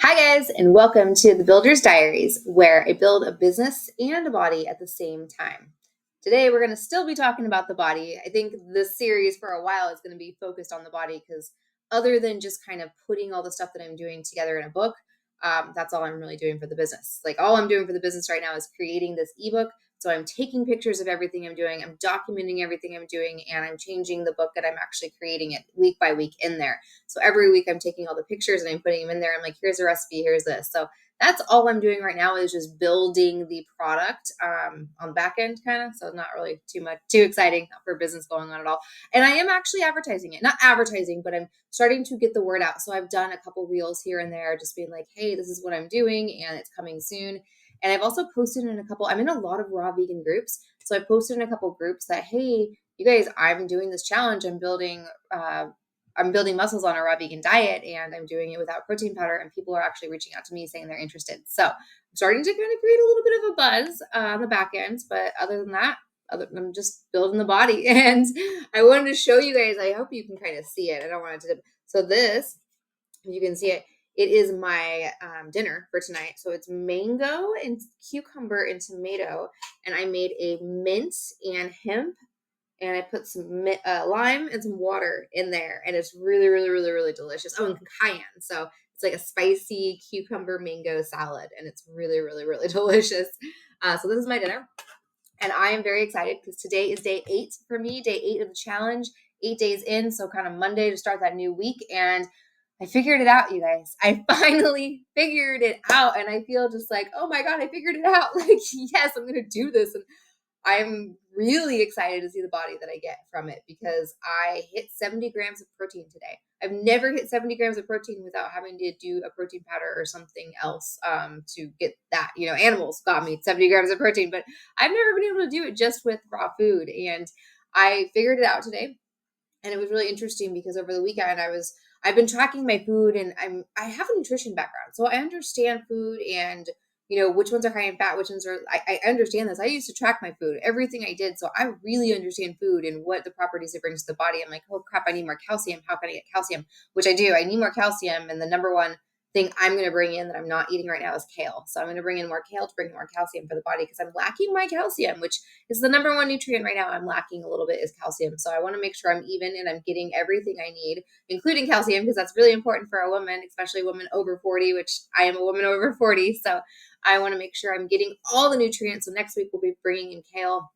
Hi guys, and welcome to the Builder's Diaries, where I build a business and a body at the same time. Today, we're going to still be talking about the body. I think this series for a while is going to be focused on the body because other than just kind of putting all the stuff that I'm doing together in a book, that's all I'm really doing for the business. Like all I'm doing for the business right now is creating this ebook. So I'm taking pictures of everything I'm doing, I'm documenting everything I'm doing, and I'm changing the book that I'm actually creating it week by week in there. So every week I'm taking all the pictures and I'm putting them in there. I'm like, here's a recipe, here's this. So that's all I'm doing right now is just building the product on the back end kind of. So not really too exciting for business going on at all. And I am actually advertising it, not advertising, but I'm starting to get the word out. So I've done a couple reels here and there, just being like, hey, this is what I'm doing and it's coming soon. And I've also posted in I'm in a lot of raw vegan groups. So I posted in a couple groups that, hey, you guys, I'm doing this challenge. I'm building muscles on a raw vegan diet and I'm doing it without protein powder. And people are actually reaching out to me saying they're interested. So I'm starting to kind of create a little bit of a buzz on the back end. But other than that, I'm just building the body. And I wanted to show you guys, I hope you can kind of see it. I don't want it to, so this, you can see it. It is my dinner for tonight. So it's mango and cucumber and tomato. And I made a mint and hemp and I put some lime and some water in there, and it's really, really, really, really delicious. Oh, and cayenne. So it's like a spicy cucumber mango salad, and it's really, really, really delicious. So this is my dinner, and I am very excited because today is day 8 for me, day 8 of the challenge, 8 days in, so kind of Monday to start that new week, and I figured it out, you guys. I finally figured it out, and I feel just like, oh my God, I figured it out. Like, yes, I'm going to do this, and I'm really excited to see the body that I get from it because I hit 70 grams of protein today. I've never hit 70 grams of protein without having to do a protein powder or something else to get that. You know, animals got me 70 grams of protein, but I've never been able to do it just with raw food. And I figured it out today. And it was really interesting because over the weekend I've been tracking my food and I have a nutrition background. So I understand food and which ones are high in fat, which ones are, I understand this. I used to track my food, everything I did. So I really understand food and what the properties it brings to the body. I'm like, oh crap, I need more calcium. How can I get calcium? Which I do. I need more calcium. And the number one thing I'm going to bring in that I'm not eating right now is kale. So I'm going to bring in more kale to bring more calcium for the body because I'm lacking my calcium, which is the number one nutrient right now. I'm lacking a little bit is calcium. So I want to make sure I'm even and I'm getting everything I need, including calcium, because that's really important for a woman, especially a woman over 40, which I am a woman over 40. So I want to make sure I'm getting all the nutrients. So next week we'll be bringing in kale.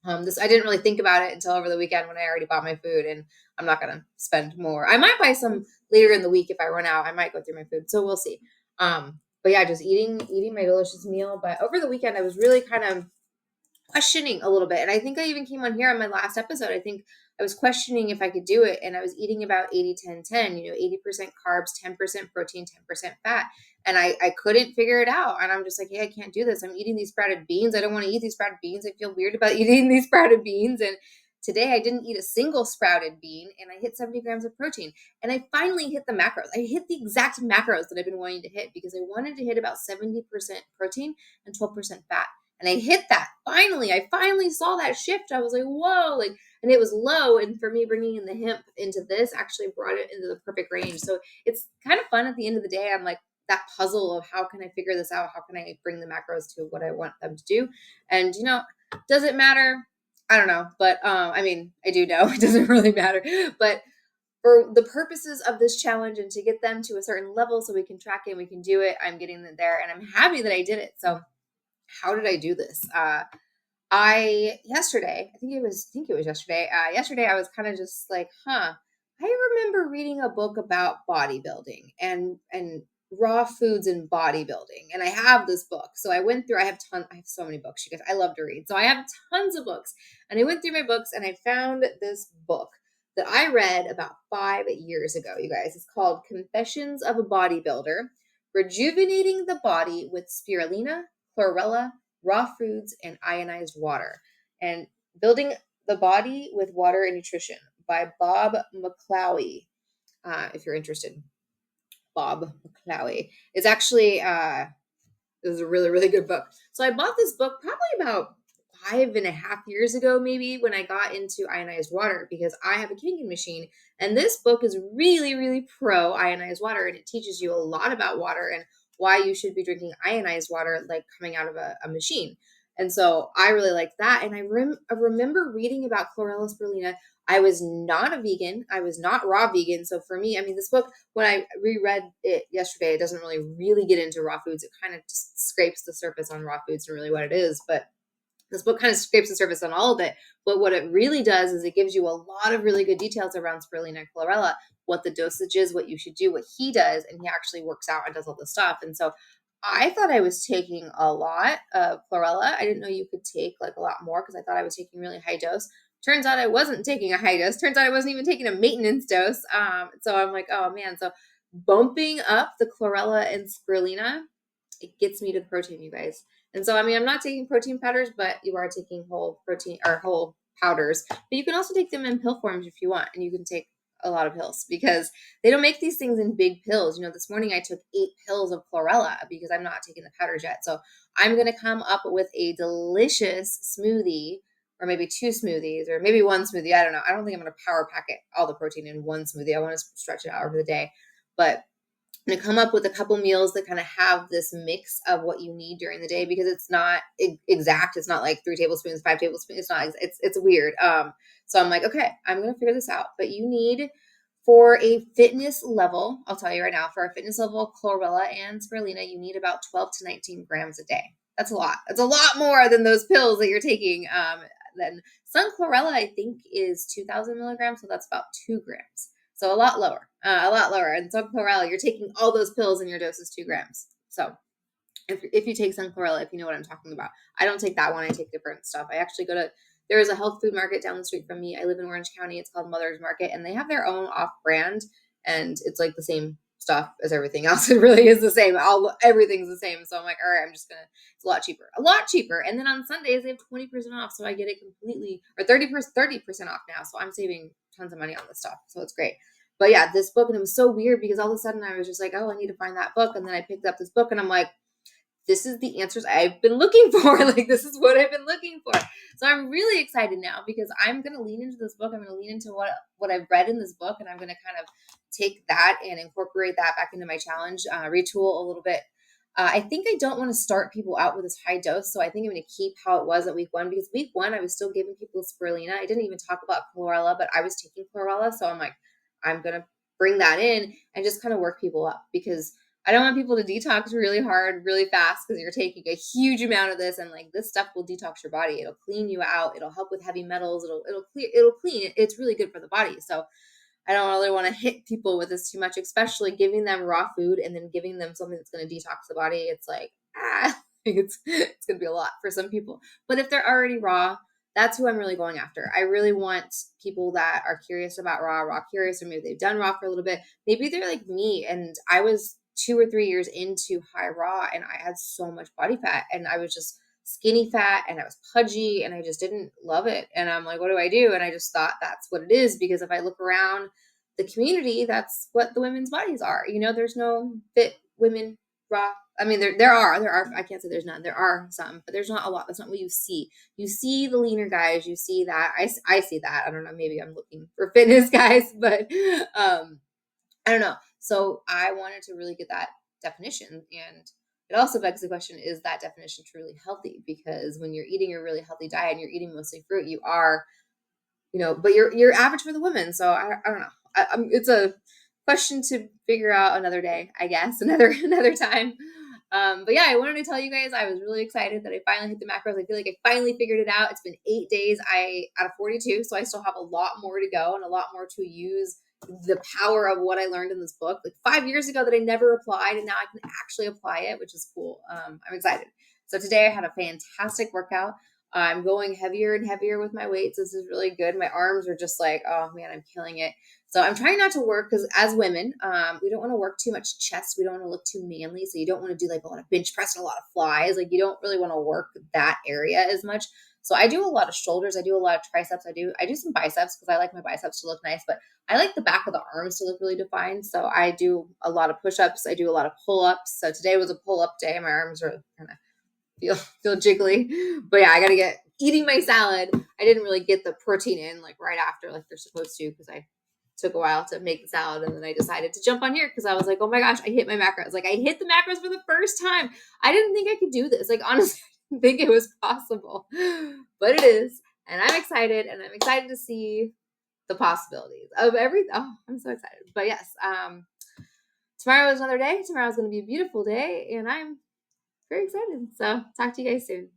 I didn't really think about it until over the weekend when I already bought my food, and I'm not going to spend more. I might buy some later in the week if I run out. I might go through my food, so we'll see. But yeah, just eating my delicious meal. But over the weekend, I was really kind of questioning a little bit. And I think I even came on here on my last episode. I think I was questioning if I could do it. And I was eating about 80-10-10, 80% carbs, 10% protein, 10% fat. And I couldn't figure it out. And I'm just like, hey, I can't do this. I'm eating these sprouted beans. I don't want to eat these sprouted beans. I feel weird about eating these sprouted beans. And today I didn't eat a single sprouted bean and I hit 70 grams of protein. And I finally hit the macros. I hit the exact macros that I've been wanting to hit because I wanted to hit about 70% protein and 12% fat. And I hit that. I finally saw that shift. I was like, whoa, and it was low. And for me, bringing in the hemp into this actually brought it into the perfect range. So it's kind of fun at the end of the day. I'm like, that puzzle of how can I figure this out? How can I bring the macros to what I want them to do? And, does it matter? I don't know. But, I do know it doesn't really matter. But for the purposes of this challenge and to get them to a certain level so we can track it and we can do it, I'm getting them there. And I'm happy that I did it. So how did I do this? Yesterday, I think it was yesterday. Yesterday I was kind of just like, I remember reading a book about bodybuilding and raw foods and bodybuilding. And I have this book. So I went through, I have so many books, you guys. I love to read. So I have tons of books. And I went through my books and I found this book that I read about 5 years ago, you guys. It's called Confessions of a Bodybuilder: Rejuvenating the Body with Spirulina, Chlorella, Raw Foods, and Ionized Water, and Building the Body with Water and Nutrition by Bob McClowie. If you're interested, Bob McClowie. It's actually, it was a really, really good book. So I bought this book probably about, 5.5 years ago, maybe, when I got into ionized water, because I have a Kangen machine. And this book is really, really pro ionized water. And it teaches you a lot about water and why you should be drinking ionized water, like coming out of a machine. And so I really liked that. And I remember reading about chlorella spirulina. I was not a vegan. I was not raw vegan. So for me, I mean, this book, when I reread it yesterday, it doesn't really get into raw foods. It kind of just scrapes the surface on raw foods and really what it is. But this book kind of scrapes the surface on all of it. But what it really does is it gives you a lot of really good details around spirulina and chlorella, what the dosage is, what you should do, what he does. And he actually works out and does all this stuff. And so I thought I was taking a lot of chlorella. I didn't know you could take like a lot more, because I thought I was taking really high dose. Turns out I wasn't taking a high dose. Turns out I wasn't even taking a maintenance dose. So I'm like, oh man. So bumping up the chlorella and spirulina, it gets me to the protein, you guys. And so, I mean, I'm not taking protein powders, but you are taking whole protein or whole powders. But you can also take them in pill forms if you want, and you can take a lot of pills, because they don't make these things in big pills. This morning I took 8 pills of chlorella because I'm not taking the powders yet. So I'm going to come up with a delicious smoothie, or maybe 2 smoothies, or maybe 1 smoothie. I don't know. I don't think I'm going to power pack all the protein in 1 smoothie. I want to stretch it out over the day. But I'm going to come up with a couple meals that kind of have this mix of what you need during the day, because it's not exact. It's not like 3 tablespoons, 5 tablespoons. It's not, it's weird. So I'm like, okay, I'm going to figure this out. But you need, for a fitness level, I'll tell you right now, for a fitness level, chlorella and spirulina, you need about 12 to 19 grams a day. That's a lot. That's a lot more than those pills that you're taking. Then sun chlorella, I think, is 2,000 milligrams. So that's about 2 grams. So a lot lower. And sun chlorella, you're taking all those pills and your dose is 2 grams. So if you take sun chlorella, if you know what I'm talking about. I don't take that one. I take different stuff. I actually there is a health food market down the street from me. I live in Orange County. It's called Mother's Market, and they have their own off-brand, and it's like the same stuff as everything else. It really is the same. Everything's the same. So I'm like, all right, it's a lot cheaper. And then on Sundays they have 20% off. So I get it completely, or 30% off now. So I'm saving tons of money on this stuff. So it's great. But yeah, this book, and it was so weird because all of a sudden I was just like, oh, I need to find that book. And then I picked up this book and I'm like, this is the answers I've been looking for. Like, this is what I've been looking for. So I'm really excited now, because I'm going to lean into this book. I'm going to lean into what I've read in this book, and I'm going to kind of take that and incorporate that back into my challenge, retool a little bit. I think I don't want to start people out with this high dose. So I think I'm going to keep how it was at week 1, because week 1, I was still giving people spirulina. I didn't even talk about chlorella, but I was taking chlorella. So I'm like, I'm going to bring that in and just kind of work people up, because I don't want people to detox really hard, really fast, because you're taking a huge amount of this, and like this stuff will detox your body. It'll clean you out. It'll help with heavy metals. It'll clean. It's really good for the body. So I don't really want to hit people with this too much, especially giving them raw food and then giving them something that's going to detox the body. It's like, it's going to be a lot for some people. But if they're already raw, that's who I'm really going after. I really want people that are curious about raw curious, or maybe they've done raw for a little bit. Maybe they're like me, and I was 2 or 3 years into high raw, and I had so much body fat, and I was just skinny fat, and I was pudgy, and I just didn't love it. And I'm like, what do I do? And I just thought that's what it is, because if I look around the community, that's what the women's bodies are. There's no fit women raw. I mean, there are, I can't say there's none. There are some, but there's not a lot. That's not what you see. You see the leaner guys. You see that. I see that. I don't know. Maybe I'm looking for fitness guys, but I don't know. So I wanted to really get that definition. And it also begs the question, is that definition truly healthy? Because when you're eating a really healthy diet and you're eating mostly fruit, you are, but you're average for the women. So I don't know. It's a question to figure out another day, I guess, another time. But yeah, I wanted to tell you guys, I was really excited that I finally hit the macros. I feel like I finally figured it out. It's been 8 days out of 42. So I still have a lot more to go and a lot more to use the power of what I learned in this book, like 5 years ago, that I never applied, and now I can actually apply it, which is cool. I'm excited. So today I had a fantastic workout. I'm going heavier and heavier with my weights. This is really good. My arms are just like, oh man, I'm killing it. So I'm trying not to work, because as women, we don't want to work too much chest. We don't want to look too manly. So you don't want to do like a lot of bench press and a lot of flies. Like, you don't really want to work that area as much. So I do a lot of shoulders. I do a lot of triceps. I do some biceps, because I like my biceps to look nice, but I like the back of the arms to look really defined. So I do a lot of push-ups. I do a lot of pull-ups. So today was a pull-up day. My arms are kind of feel jiggly, but yeah, I got to get eating my salad. I didn't really get the protein in like right after, like they're supposed to, because I took a while to make the salad, and then I decided to jump on here because I was like, oh my gosh, I hit my macros. Like I hit the macros for the first time. I didn't think I could do this. Like honestly, I didn't think it was possible, but it is. And I'm excited, and I'm excited to see the possibilities of everything. Oh, I'm so excited. But yes, tomorrow is another day. Tomorrow is going to be a beautiful day, and I'm very excited. So talk to you guys soon.